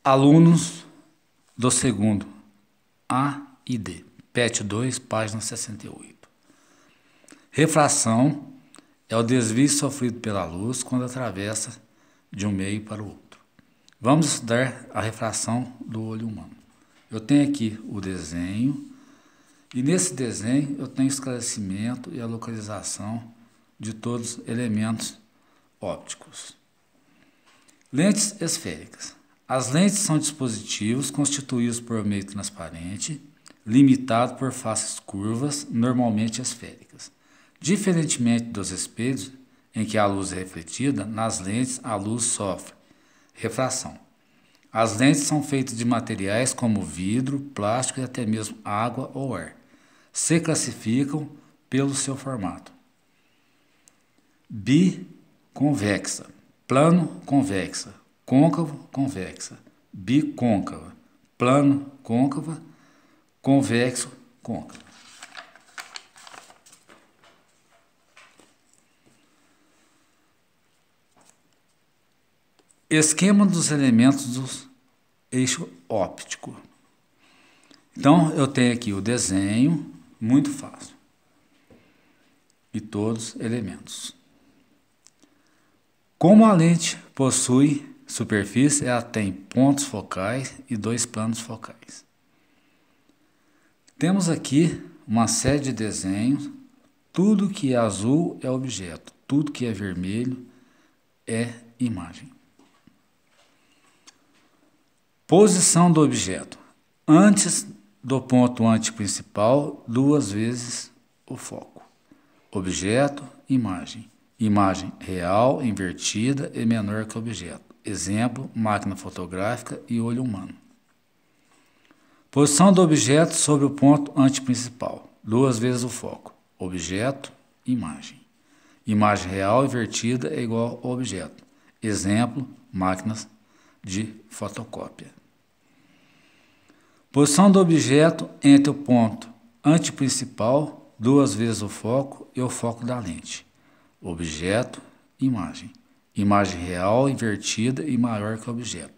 Alunos do segundo A e D. PET 2, página 68. Refração é o desvio sofrido pela luz quando atravessa de um meio para o outro. Vamos estudar a refração do olho humano. Eu tenho aqui o desenho, e nesse desenho eu tenho o esclarecimento e a localização de todos os elementos ópticos. Lentes esféricas. As lentes são dispositivos constituídos por meio transparente, limitado por faces curvas, normalmente esféricas. Diferentemente dos espelhos, em que a luz é refletida, nas lentes a luz sofre refração. As lentes são feitas de materiais como vidro, plástico e até mesmo água ou ar. Se classificam pelo seu formato: biconvexa, plano convexa, côncavo convexa, bicôncava, plano côncava, convexo côncavo. Esquema dos elementos do eixo óptico. Então, eu tenho aqui o desenho, muito fácil, e todos os elementos. Como a lente possui superfície, ela tem pontos focais e dois planos focais. Temos aqui uma série de desenhos. Tudo que é azul é objeto, tudo que é vermelho é imagem. Posição do objeto. Antes do ponto antiprincipal, duas vezes o foco. Objeto, imagem. Imagem real, invertida e menor que o objeto. Exemplo, máquina fotográfica e olho humano. Posição do objeto sobre o ponto antiprincipal. Duas vezes o foco. Objeto, imagem. Imagem real invertida é igual ao objeto. Exemplo, máquinas de fotocópia. Posição do objeto entre o ponto antiprincipal, duas vezes o foco e o foco da lente. Objeto, imagem. Imagem real invertida e maior que o objeto.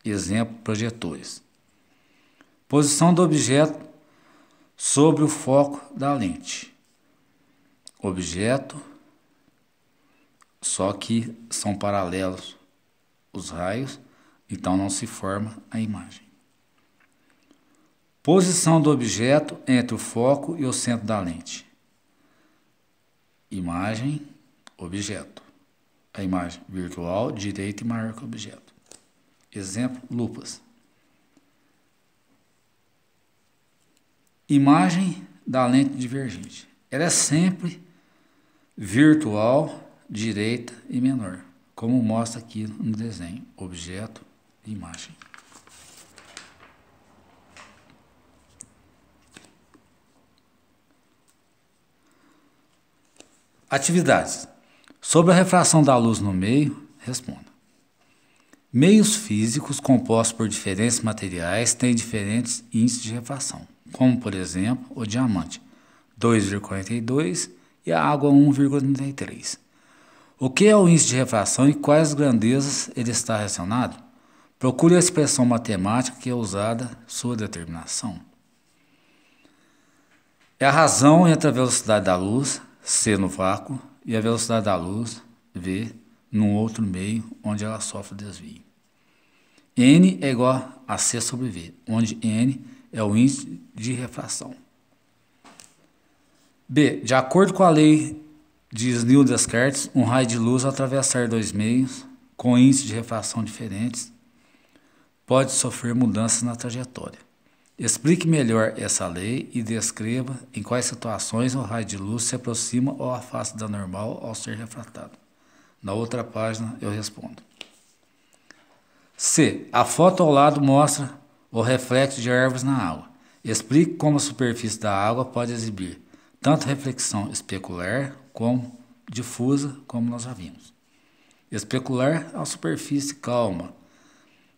Exemplo, projetores. Posição do objeto sobre o foco da lente. Objeto, só que são paralelos os raios, então não se forma a imagem. Posição do objeto entre o foco e o centro da lente. Imagem, objeto. A imagem virtual, direita e maior que o objeto. Exemplo, lupas. Imagem da lente divergente. Ela é sempre virtual, direita e menor, como mostra aqui no desenho. Objeto, imagem. Atividades. Sobre a refração da luz no meio, responda. Meios físicos compostos por diferentes materiais têm diferentes índices de refração, como, por exemplo, o diamante, 2,42 e a água, 1,33. O que é o índice de refração e quais grandezas ele está relacionado? Procure a expressão matemática que é usada, sua determinação. É a razão entre a velocidade da luz, c no vácuo, e a velocidade da luz, v, num outro meio onde ela sofre desvio. N é igual a c sobre v, onde N é o índice de refração. B. De acordo com a lei de Snell-Descartes, um raio de luz ao atravessar dois meios com índices de refração diferentes pode sofrer mudanças na trajetória. Explique melhor essa lei e descreva em quais situações o raio de luz se aproxima ou afasta da normal ao ser refratado. Na outra página eu respondo. C. A foto ao lado mostra o reflexo de árvores na água. Explique como a superfície da água pode exibir tanto reflexão especular como difusa, como nós já vimos. Especular é a superfície calma.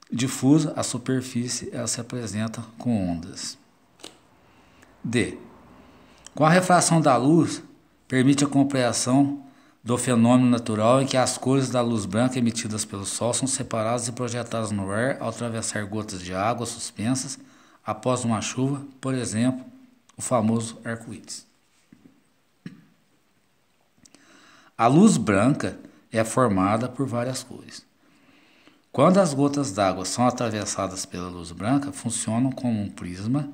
Difusa, a superfície ela se apresenta com ondas. D. Com a refração da luz, permite a compreensão do fenômeno natural em que as cores da luz branca emitidas pelo Sol são separadas e projetadas no ar ao atravessar gotas de água suspensas após uma chuva, por exemplo, o famoso arco-íris. A luz branca é formada por várias cores. Quando as gotas d'água são atravessadas pela luz branca, funcionam como um prisma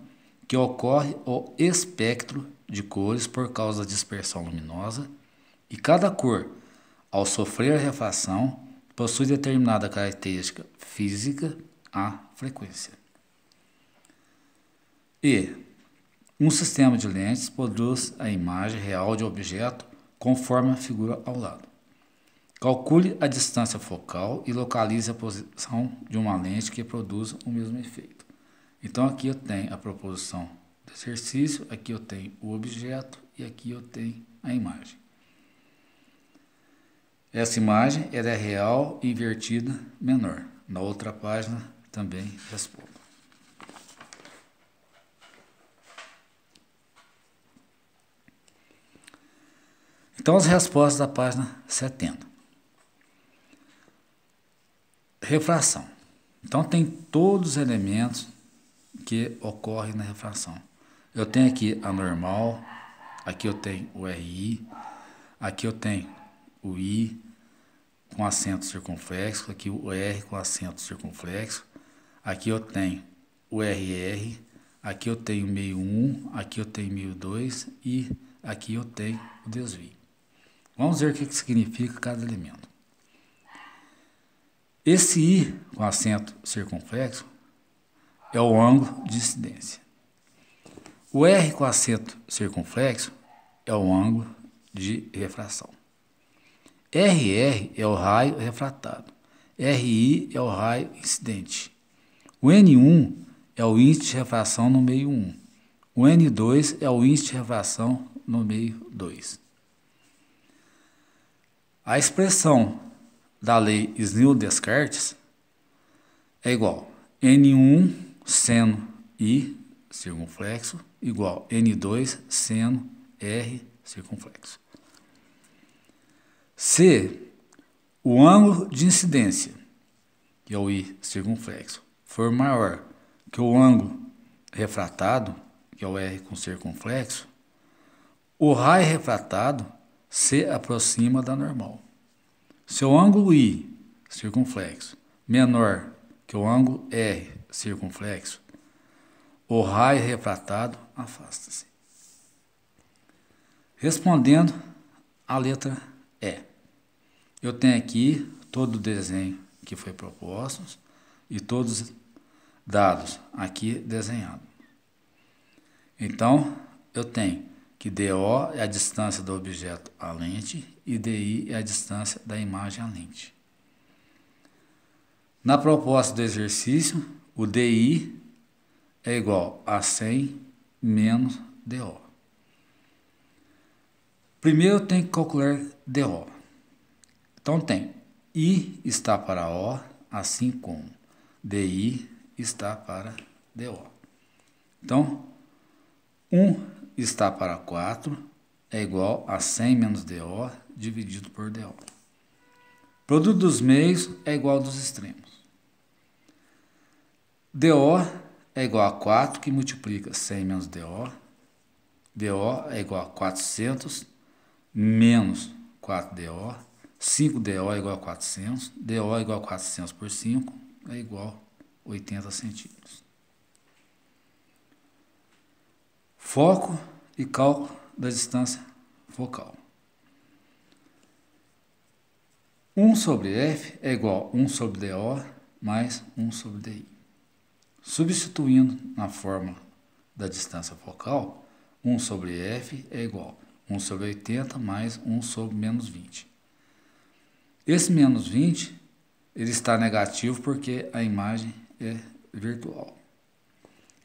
que ocorre o espectro de cores por causa da dispersão luminosa, e cada cor, ao sofrer a refração, possui determinada característica física, a frequência. E um sistema de lentes produz a imagem real de objeto conforme a figura ao lado. Calcule a distância focal e localize a posição de uma lente que produza o mesmo efeito. Então aqui eu tenho a proposição do exercício, aqui eu tenho o objeto e aqui eu tenho a imagem. Essa imagem ela é real e invertida menor. Na outra página também respondo. Então as respostas da página 70. Refração. Então tem todos os elementos que ocorrem na refração. Eu tenho aqui a normal, aqui eu tenho o RI, aqui eu tenho o I com acento circunflexo, aqui o R com acento circunflexo, aqui eu tenho o RR, aqui eu tenho meio 1, aqui eu tenho meio 2 e aqui eu tenho o desvio. Vamos ver o que significa cada elemento. Esse I com acento circunflexo é o ângulo de incidência. O R com acento circunflexo é o ângulo de refração. RR é o raio refratado. RI é o raio incidente. O N1 é o índice de refração no meio 1. O N2 é o índice de refração no meio 2. A expressão da lei Snell-Descartes é igual N1 seno I circunflexo igual N2 seno R circunflexo. Se o ângulo de incidência, que é o I circunflexo, for maior que o ângulo refratado, que é o R com circunflexo, o raio refratado se aproxima da normal. Se o ângulo I circunflexo menor que o ângulo R circunflexo, o raio refratado afasta-se. Respondendo à letra E. Eu tenho aqui todo o desenho que foi proposto e todos os dados aqui desenhados. Então, eu tenho que DO é a distância do objeto à lente e DI é a distância da imagem à lente. Na proposta do exercício, o DI é igual a 100 menos DO. Primeiro eu tenho que calcular DO. Então tem I está para O, assim como DI está para DO. Então, 1 está para 4 é igual a 100 menos DO dividido por DO. Produto dos meios é igual ao dos extremos. DO é igual a 4, que multiplica 100 menos DO. DO é igual a 400 menos 4DO. 5DO é igual a 400. DO é igual a 400 por 5 é igual a 80 centímetros. Foco e cálculo da distância focal. 1 sobre F é igual a 1 sobre DO mais 1 sobre DI. Substituindo na fórmula da distância focal, 1 sobre F é igual a 1 sobre 80 mais 1 sobre menos 20. Esse menos 20 ele está negativo porque a imagem é virtual.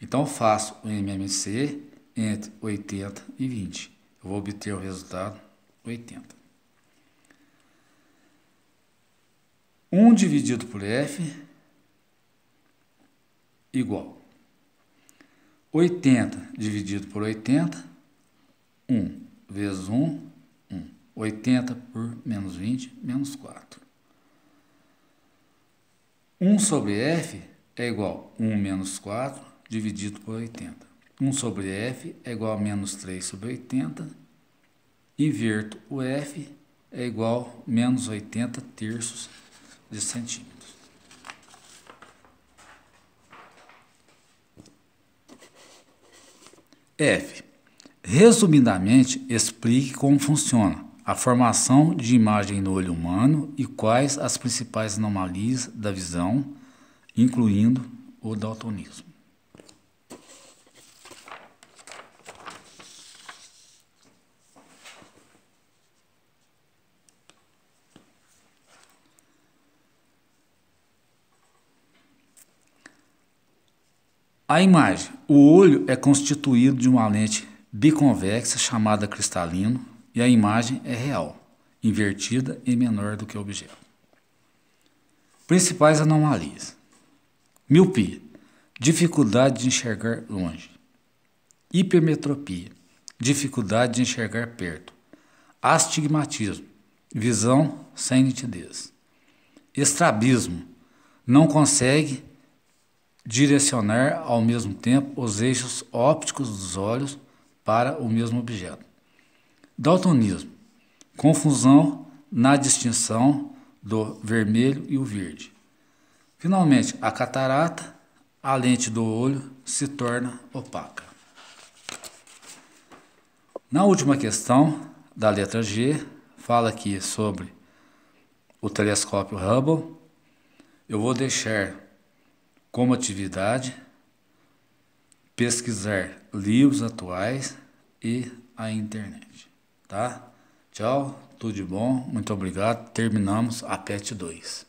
Então, eu faço o MMC entre 80 e 20. Eu vou obter o resultado 80. 1 dividido por F igual 80 dividido por 80, 1 vezes 1, 1. 80 por menos 20, menos 4. 1 sobre f é igual a 1 menos 4 dividido por 80. 1 sobre f é igual a menos 3 sobre 80. Inverto o f, é igual a menos 80 terços de centímetros. F. Resumidamente, explique como funciona a formação de imagem no olho humano e quais as principais anomalias da visão, incluindo o daltonismo. A imagem. O olho é constituído de uma lente biconvexa chamada cristalino e a imagem é real, invertida e menor do que o objeto. Principais anomalias. Miopia, dificuldade de enxergar longe. Hipermetropia, dificuldade de enxergar perto. Astigmatismo, visão sem nitidez. Estrabismo, não consegue direcionar ao mesmo tempo os eixos ópticos dos olhos para o mesmo objeto. Daltonismo, confusão na distinção do vermelho e o verde. Finalmente, a catarata, a lente do olho se torna opaca. Na última questão, da letra G, fala aqui sobre o telescópio Hubble. Eu vou deixar como atividade pesquisar livros atuais e a internet, tá? Tchau, tudo de bom, muito obrigado. Terminamos a PET 2.